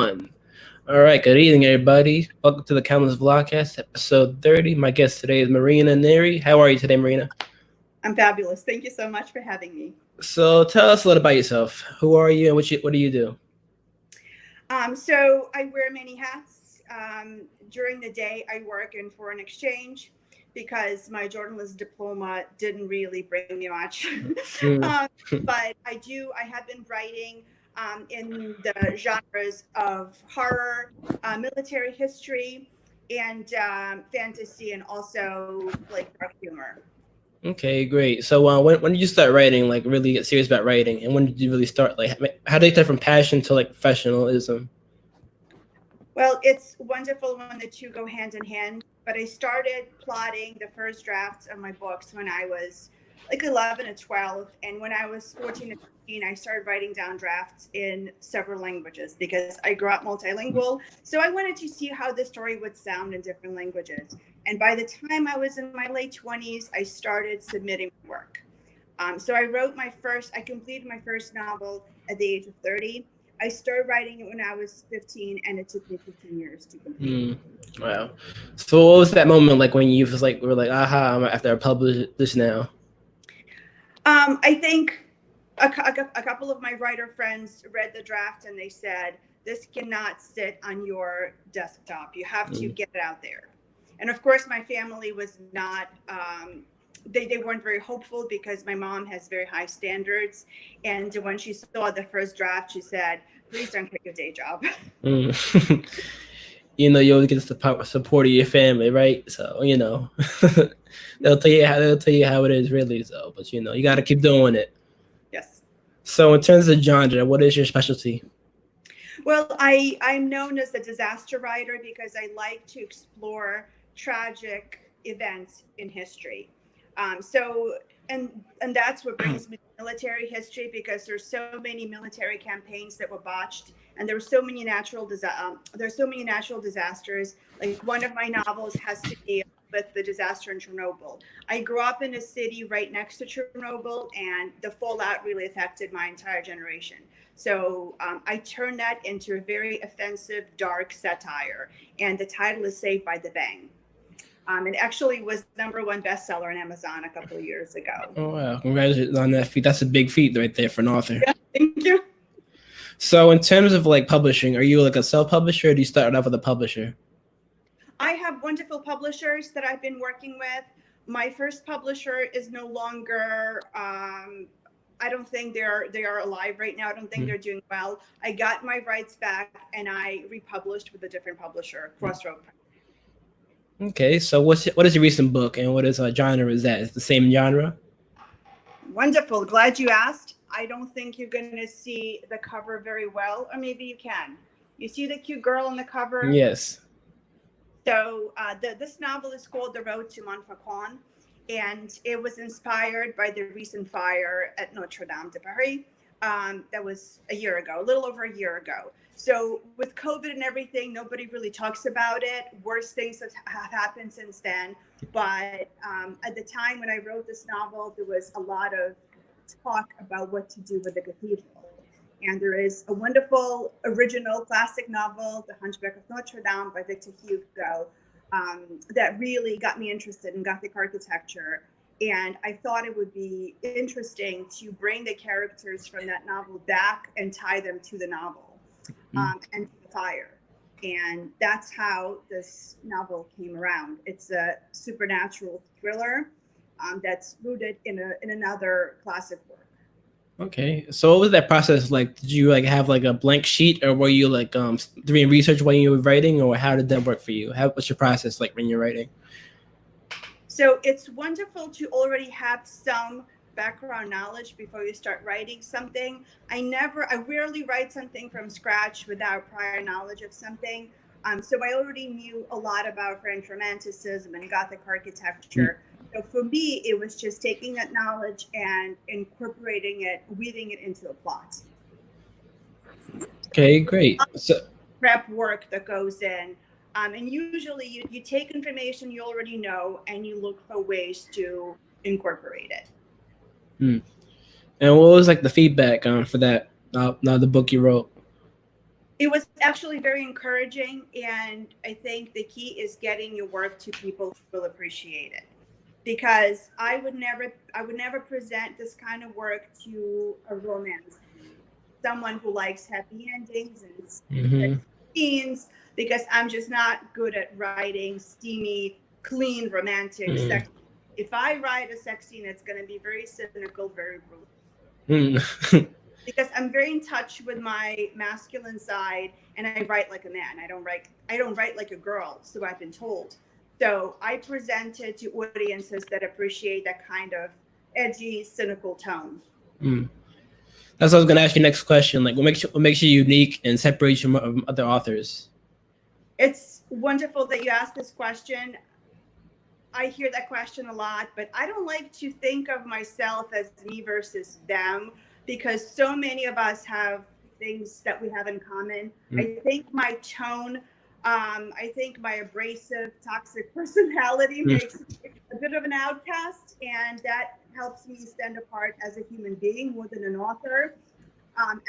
1. All right, good evening, everybody. Welcome to the Countless Vlogcast, episode 30. My guest today is Marina and Neary. How are you today, Marina? I'm fabulous. Thank you so much for having me. So tell us a little about yourself. Who are you and what do you do? So I wear many hats. During the day, I work in foreign exchange because my journalist diploma didn't really bring me much. Mm, But I have been writing in the genres of horror, military history, and fantasy, and also like dark humor. okay, great. So when did you start writing, like really get serious about writing? And when did you really start? Like, how did you get from passion to like professionalism? Well, it's wonderful when the two go hand in hand. But I started plotting the first drafts of my books when I was like 11 or 12. And when I was 14 and 15, I started writing down drafts in several languages because I grew up multilingual. So I wanted to see how the story would sound in different languages. And by the time I was in my late 20s, I started submitting work. I completed my first novel at the age of 30. I started writing it when I was 15, and it took me 15 years to complete. Mm, wow. So what was that moment like when you was like were like, aha, I'm after I publish this now? I think a couple of my writer friends read the draft and they said, this cannot sit on your desktop. You have to Mm, get it out there. And of course, my family was not, they weren't very hopeful because my mom has very high standards. And when she saw the first draft, she said, please don't quit your day job. mm. You always get the support of your family, right? So they'll tell you how it is really. So, but you got to keep doing it. Yes. So, in terms of genre, what is your specialty? Well, I'm known as a disaster writer because I like to explore tragic events in history. And that's what brings me to military history because there's so many military campaigns that were botched, and there's so many natural disasters. Like one of my novels has to deal with the disaster in Chernobyl. I grew up in a city right next to Chernobyl, and the fallout really affected my entire generation. So I turned that into a very offensive, dark satire, and the title is Saved by the Bang. It actually was #1 bestseller on Amazon a couple of years ago. Oh wow, congratulations on that feat. That's a big feat right there for an author. Yeah, thank you. So, in terms of like publishing, are you like a self-publisher, or do you start off with a publisher? I have wonderful publishers that I've been working with. My first publisher is no longer. I don't think they are alive right now. I don't think they're doing well. I got my rights back and I republished with a different publisher, Crossroad. Okay, so what is your recent book, and what is genre is that? It's the same genre? Wonderful. Glad you asked. I don't think you're going to see the cover very well, or maybe you can. You see the cute girl on the cover? Yes. So this novel is called The Road to Montfaucon, and it was inspired by the recent fire at Notre Dame de Paris. That was a year ago, a little over a year ago. So with COVID and everything, nobody really talks about it. Worse things have happened since then. But at the time when I wrote this novel, there was a lot of talk about what to do with the cathedral. And there is a wonderful original classic novel, The Hunchback of Notre Dame by Victor Hugo, that really got me interested in Gothic architecture. And I thought it would be interesting to bring the characters from that novel back and tie them to the novel and to the fire. And that's how this novel came around. It's a supernatural thriller that's rooted in another classic work. Okay, so what was that process like? Did you like have like a blank sheet, or were you like doing research when you were writing, or how did that work for you? What's your process like when you're writing? So it's wonderful to already have some background knowledge before you start writing something. I rarely write something from scratch without prior knowledge of something. So I already knew a lot about French Romanticism and Gothic architecture. So for me, it was just taking that knowledge and incorporating it, weaving it into a plot. Okay, great. So Prep work that goes in. And usually you take information you already know and you look for ways to incorporate it. and what was like the feedback for that the book you wrote? It was actually very encouraging, and I think the key is getting your work to people who will appreciate it. Because I would never present this kind of work to a romance reader, someone who likes happy endings and Mm-hmm. sex scenes, because I'm just not good at writing steamy, clean, romantic sex. If I write a sex scene, it's going to be very cynical, very brutal. Mm-hmm. Because I'm very in touch with my masculine side, and I write like a man. I don't write like a girl, so I've been told. So I present it to audiences that appreciate that kind of edgy, cynical tone. Mm. That's what I was gonna ask you next question. Like, what makes you unique and separates you from other authors? It's wonderful that you asked this question. I hear that question a lot, but I don't like to think of myself as me versus them, because so many of us have things that we have in common. Mm. I think my tone, I think my abrasive, toxic personality makes me a bit of an outcast, and that helps me stand apart as a human being more than an author.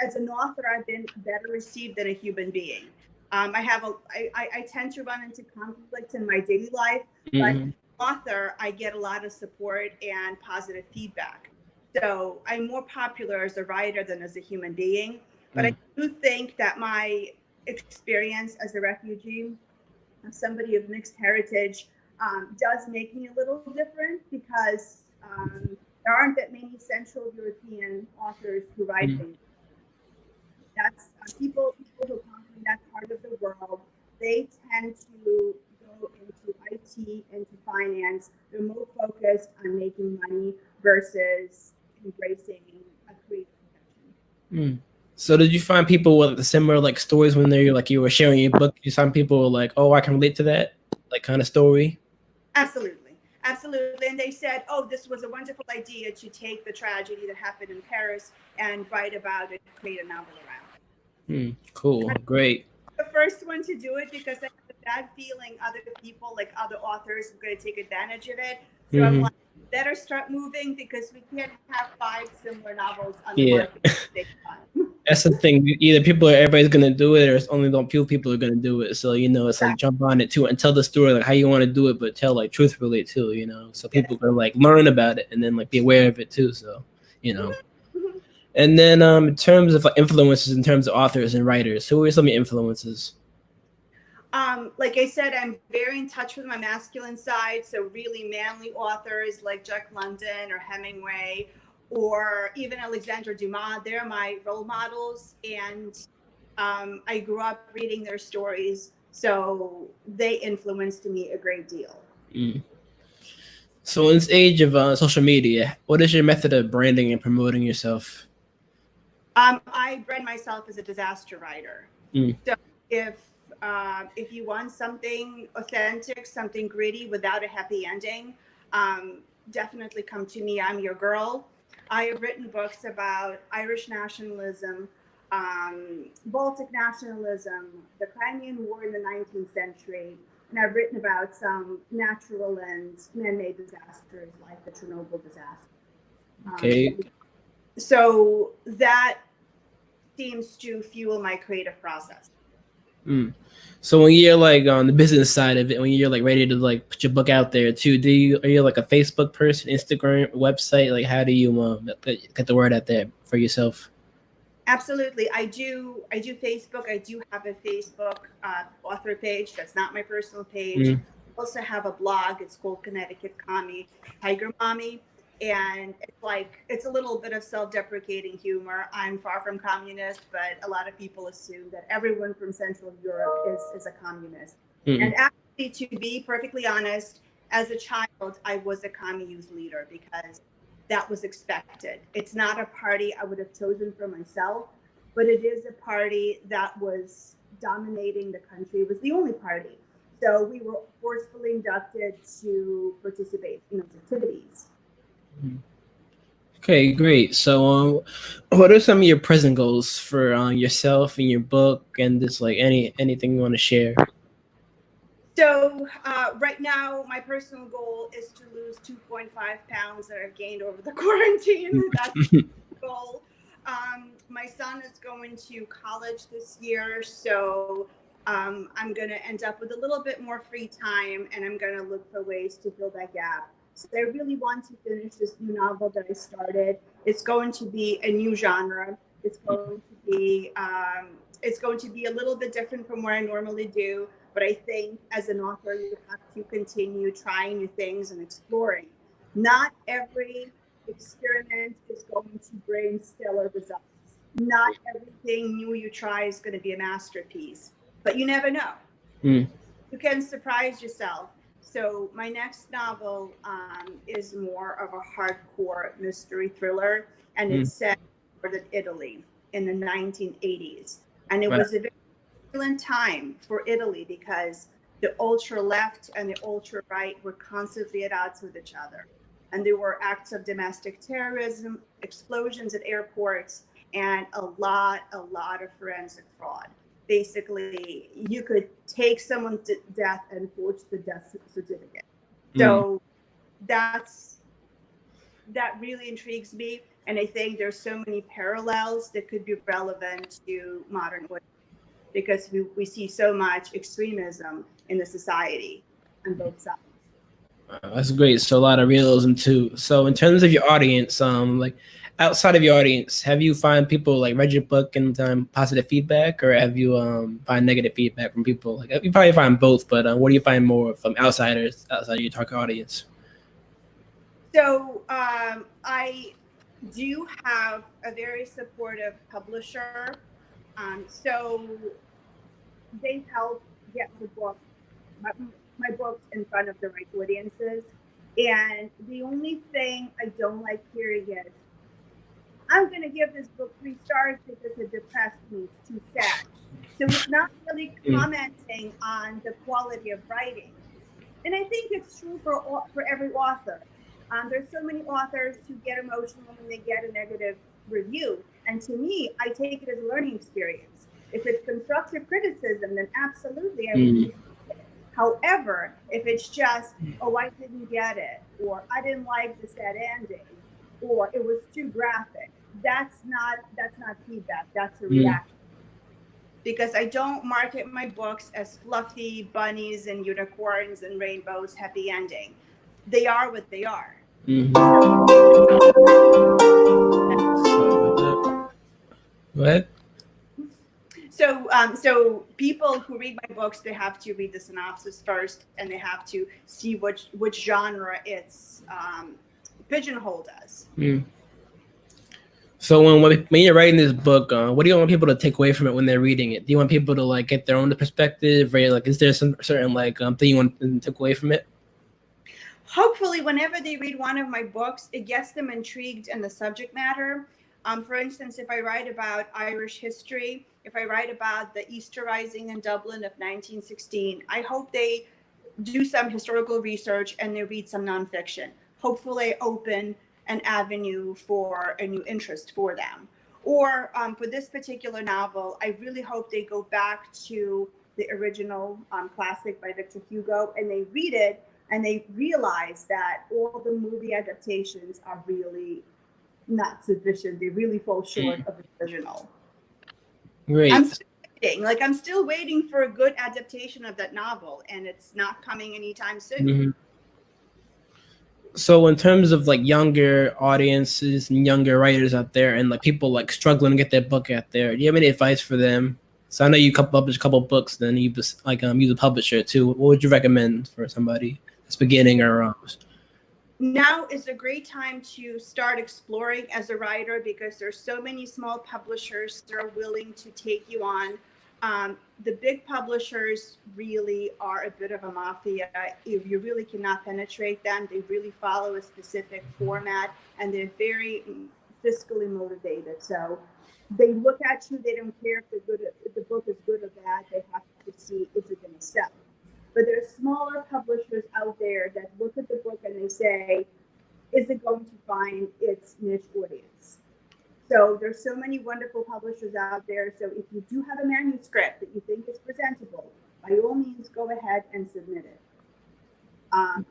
As an author, I've been better received than a human being. I tend to run into conflicts in my daily life, but Mm-hmm. author, I get a lot of support and positive feedback. So I'm more popular as a writer than as a human being. But I Mm. do think that my experience as a refugee, somebody of mixed heritage, does make me a little different, because there aren't that many Central European authors who write Mm. things. That's people who come from that part of the world. They tend to go into IT, into finance. They're more focused on making money versus embracing a creative profession. Mm. So did you find people with similar like stories when they like you were sharing your book? You find people were like, oh, I can relate to that like kind of story. Absolutely. Absolutely. And they said, oh, this was a wonderful idea to take the tragedy that happened in Paris and write about it, create a novel around it. Mm. Cool, great. The first one to do it, because I have a bad feeling other people, like other authors, are going to take advantage of it. So I'm Mm-hmm. like, better start moving, because we can't have five similar novels on the Yeah. market at the same time. That's the thing. Either everybody's gonna do it, or it's only a few people are gonna do it. So it's like jump on it too and tell the story like how you want to do it, but tell like truthfully too. So people Yes. can like learn about it and then like be aware of it too. So you know. Mhm. And then in terms of like influences, in terms of authors and writers, who are some of your influences? Like I said, I'm very in touch with my masculine side. So really manly authors like Jack London or Hemingway, or even Alexandre Dumas, they're my role models. And I grew up reading their stories. So they influenced me a great deal. Mm. So in this age of social media, what is your method of branding and promoting yourself? I brand myself as a disaster writer. Mm. So if if you want something authentic, something gritty without a happy ending, um, definitely come to me. I'm your girl. I have written books about Irish nationalism, Baltic nationalism, the Crimean War in the 19th century, and I've written about some natural and man-made disasters like the Chernobyl disaster. Um, Okay. so that seems to fuel my creative process. Mm. So when you're like on the business side of it, when you're like ready to like put your book out there too, are you like a Facebook person, Instagram, website? Like how do you get the word out there for yourself? Absolutely. I do Facebook. I do have a Facebook author page. That's not my personal page. Mm. I also have a blog. It's called Connecticut Commie Tiger Mommy. And it's a little bit of self-deprecating humor. I'm far from communist, but a lot of people assume that everyone from Central Europe is a communist. And Mm. actually, to be perfectly honest, as a child, I was a commie youth leader, because that was expected. It's not a party I would have chosen for myself, but it is a party that was dominating the country. It was the only party. So we were forcefully inducted to participate in those activities. Okay, great. So, what are some of your present goals for yourself and your book, and just like anything you want to share? So right now, my personal goal is to lose 2.5 pounds that I've gained over the quarantine. That's the goal. My son is going to college this year, so I'm going to end up with a little bit more free time, and I'm going to look for ways to fill that gap. So I really want to finish this new novel that I started. It's going to be a new genre. It's going to be a little bit different from what I normally do. But I think as an author, you have to continue trying new things and exploring. Not every experiment is going to bring stellar results. Not everything new you try is going to be a masterpiece, but you never know. Mm. You can surprise yourself. So my next novel is more of a hardcore mystery thriller, and it's set in Italy in the 1980s. And it was a very violent time for Italy because the ultra left and the ultra right were constantly at odds with each other. And there were acts of domestic terrorism, explosions at airports, and a lot of forensic fraud. Basically, you could take someone to death and forge the death certificate. So that really intrigues me. And I think there's so many parallels that could be relevant to modern women because we see so much extremism in the society on both sides. That's great. So a lot of realism too. So in terms of your audience, like outside of your audience, have you find people like read your book and positive feedback, or have you find negative feedback from people? Like you probably find both, but what do you find more from outsiders outside your target audience? So I do have a very supportive publisher. So they help get my books in front of the right audiences. And the only thing I don't like hearing is, I'm going to give this book 3 stars because it depressed me. It's too sad. So it's not really commenting on the quality of writing. And I think it's true for every author. There's so many authors who get emotional when they get a negative review. And to me, I take it as a learning experience. If it's constructive criticism, then absolutely I would. However, if it's just, oh, I didn't get it, or I didn't like the sad ending, or it was too graphic, that's not feedback. That's a reaction. Because I don't market my books as fluffy bunnies and unicorns and rainbows, happy ending. They are what they are. Go ahead. So people who read my books, they have to read the synopsis first, and they have to see which genre it's pigeonholed as. So when you're writing this book, what do you want people to take away from it when they're reading it? Do you want people to like get their own perspective, or like is there some certain like thing you want them to take away from it? Hopefully, whenever they read one of my books, it gets them intrigued in the subject matter. For instance, if I write about Irish history, if I write about the Easter Rising in Dublin of 1916, I hope they do some historical research and they read some nonfiction. Hopefully, open an avenue for a new interest for them. Or for this particular novel, I really hope they go back to the original classic by Victor Hugo and they read it and they realize that all the movie adaptations are really not sufficient. They really fall short of the original. Great. I'm still waiting for a good adaptation of that novel, and it's not coming anytime soon. So in terms of like younger audiences and younger writers out there and like people like struggling to get their book out there, do you have any advice for them? So I know you publish a couple books, then you just like use a publisher too. What would you recommend for somebody that's beginning or Now is a great time to start exploring as a writer because there's so many small publishers that are willing to take you on. The big publishers really are a bit of a mafia. You really cannot penetrate them. They really follow a specific format and they're very fiscally motivated. So they look at you. They don't care if the book is good or bad. They have to see, is it going to sell? But there's smaller publishers out there that look at the book and they say, is it going to find its niche audience? So there's so many wonderful publishers out there. So if you do have a manuscript that you think is presentable, by all means, go ahead and submit it.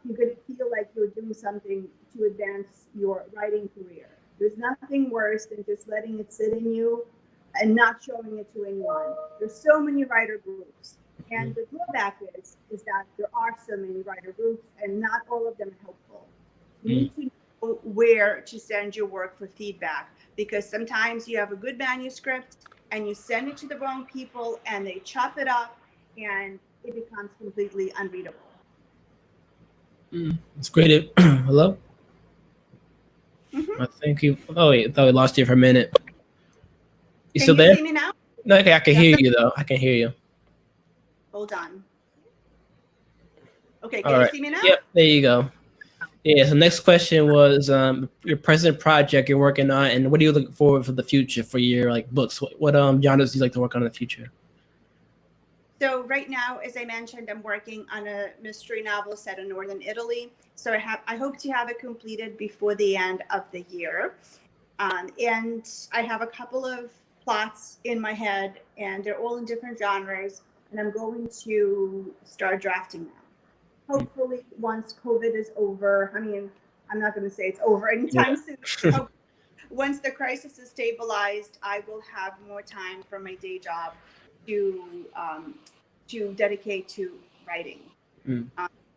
You're going to feel like you're doing something to advance your writing career. There's nothing worse than just letting it sit in you and not showing it to anyone. There's so many writer groups. And the drawback is that there are so many writer groups and not all of them are helpful. You need to know where to send your work for feedback, because sometimes you have a good manuscript and you send it to the wrong people and they chop it up and it becomes completely unreadable. It's great. Hello? I think you. Oh wait, I thought we lost you for a minute. You still there? Can you see me now? No, okay, I can hear you though. I can hear you. Hold on. Okay, All can right. you see me now? Yep, there you go. Yeah. So next question was your present project you're working on, and what do you look forward for the future for your like books? What genres do you like to work on in the future? So right now, as I mentioned, I'm working on a mystery novel set in northern Italy. So I hope to have it completed before the end of the year. And I have a couple of plots in my head, and they're all in different genres, and I'm going to start drafting them. Hopefully, once COVID is over, I mean, I'm not going to say it's over anytime soon. Once the crisis is stabilized, I will have more time from my day job to dedicate to writing.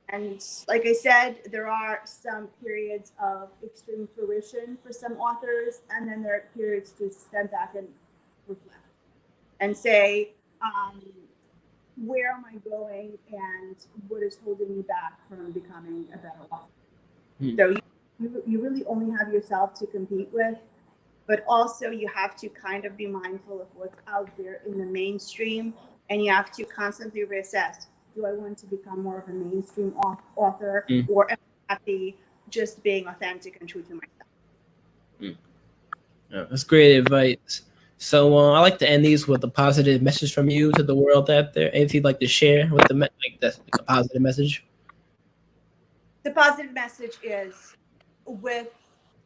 And like I said, there are some periods of extreme fruition for some authors, and then there are periods to step back and reflect and say, where am I going and what is holding me back from becoming a better author? So you really only have yourself to compete with, but also you have to kind of be mindful of what's out there in the mainstream, and you have to constantly reassess. Do I want to become more of a mainstream author, or am I happy just being authentic and true to myself? That's great advice. So I like to end these with a positive message from you to the world out there. Anything you'd like to share with that's like a positive message? The positive message is, with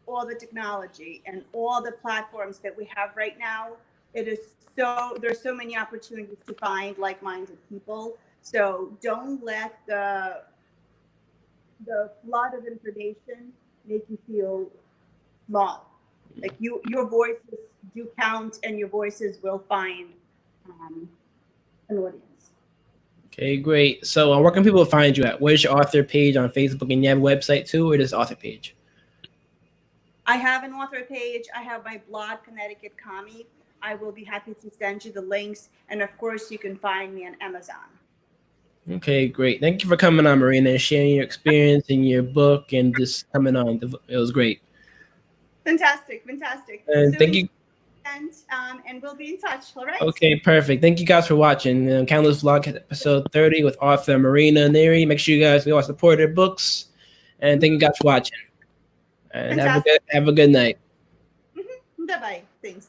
all the technology and all the platforms that we have right now, there's so many opportunities to find like-minded people. So don't let the flood of information make you feel small. Like your voices do count, and your voices will find an audience. Okay, great. So where can people find you at? Where's your author page on Facebook, and you have a website too, or just author page? I have an author page. I have my blog, Connecticut Commie. I will be happy to send you the links. And of course, you can find me on Amazon. Okay, great. Thank you for coming on, Marina, and sharing your experience in your book and just coming on. It was great. Fantastic. And thank you. And we'll be in touch. All right. Okay, perfect. Thank you guys for watching Countless Vlog episode 30 with author Marina Neary. Make sure you guys go support her books. And thank you guys for watching. And have a good night. Bye-bye. Thanks.